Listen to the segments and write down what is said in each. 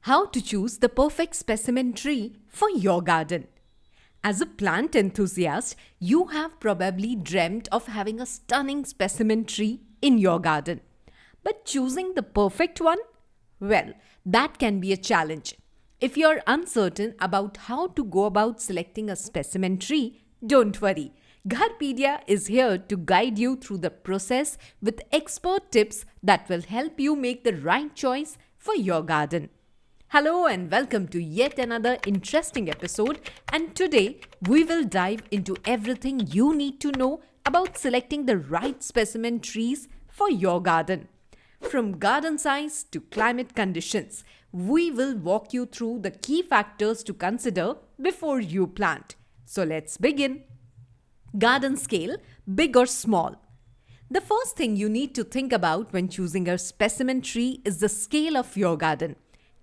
How to choose the perfect specimen tree for your garden. As a plant enthusiast, you have probably dreamt of having a stunning specimen tree in your garden. But choosing the perfect one? Well, that can be a challenge. If you're uncertain about how to go about selecting a specimen tree, don't worry. Gharpedia is here to guide you through the process with expert tips that will help you make the right choice for your garden. Hello and welcome to yet another interesting episode, and today we will dive into everything you need to know about selecting the right specimen trees for your garden. From garden size to climate conditions, we will walk you through the key factors to consider before you plant. So let's begin. Garden scale, big or small. The first thing you need to think about when choosing a specimen tree is the scale of your garden.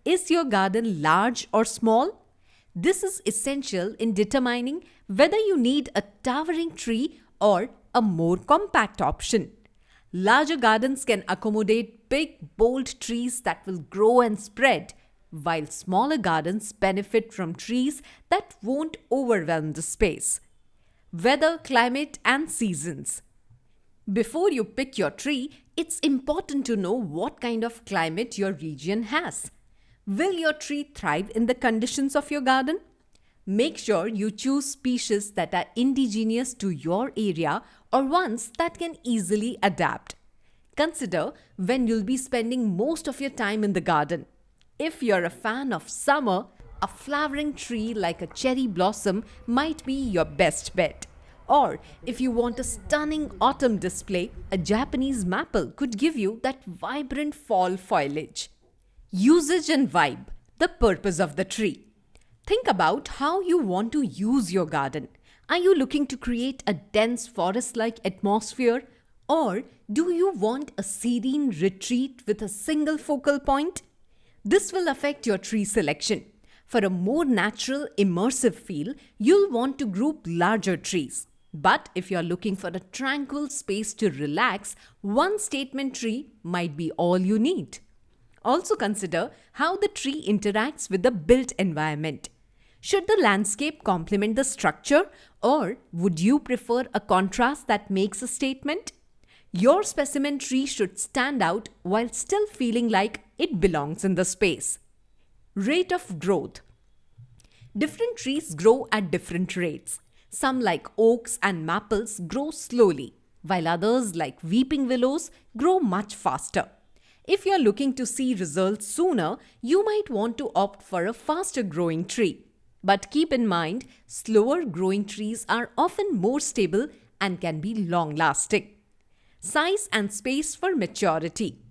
Is your garden large or small? This is essential in determining whether you need a towering tree or a more compact option. Larger gardens can accommodate big, bold trees that will grow and spread, while smaller gardens benefit from trees that won't overwhelm the space. Weather, climate, and seasons. Before you pick your tree, it's important to know what kind of climate your region has. Will your tree thrive in the conditions of your garden? Make sure you choose species that are indigenous to your area or ones that can easily adapt. Consider when you'll be spending most of your time in the garden. If you're a fan of summer, a flowering tree like a cherry blossom might be your best bet. Or if you want a stunning autumn display, a Japanese maple could give you that vibrant fall foliage. Usage and vibe, the purpose of the tree. Think about how you want to use your garden. Are you looking to create a dense forest-like atmosphere? Or do you want a serene retreat with a single focal point? This will affect your tree selection. For a more natural, immersive feel, you'll want to group larger trees. But if you're looking for a tranquil space to relax, one statement tree might be all you need. Also consider how the tree interacts with the built environment. Should the landscape complement the structure, or would you prefer a contrast that makes a statement? Your specimen tree should stand out while still feeling like it belongs in the space. Rate of growth. Different trees grow at different rates. Some like oaks and maples grow slowly, while others like weeping willows grow much faster. If you're looking to see results sooner, you might want to opt for a faster growing tree. But keep in mind, slower growing trees are often more stable and can be long lasting. Size and space for maturity.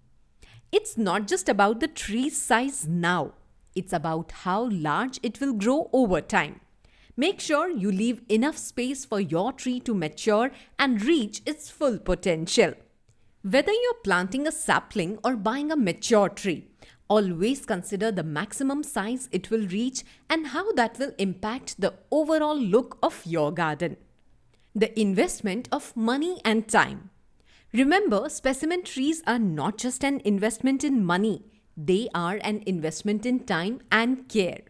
It's not just about the tree's size now. It's about how large it will grow over time. Make sure you leave enough space for your tree to mature and reach its full potential. Whether you're planting a sapling or buying a mature tree, always consider the maximum size it will reach and how that will impact the overall look of your garden. The investment of money and time. Remember, specimen trees are not just an investment in money, they are an investment in time and care.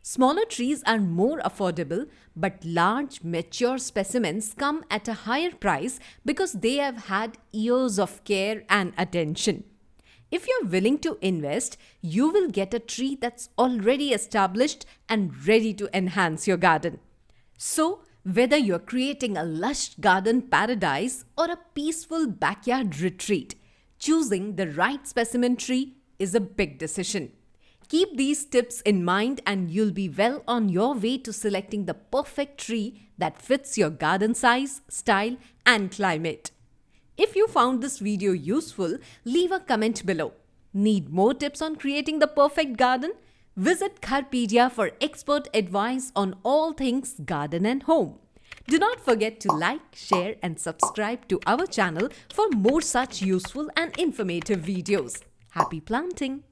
Smaller trees are more affordable, but large, mature specimens come at a higher price because they have had years of care and attention. If you're willing to invest, you will get a tree that's already established and ready to enhance your garden. So, whether you're creating a lush garden paradise or a peaceful backyard retreat, choosing the right specimen tree is a big decision. Keep these tips in mind and you'll be well on your way to selecting the perfect tree that fits your garden size, style, and climate. If you found this video useful, leave a comment below. Need more tips on creating the perfect garden? Visit Gharpedia for expert advice on all things garden and home. Do not forget to like, share, and subscribe to our channel for more such useful and informative videos. Happy planting!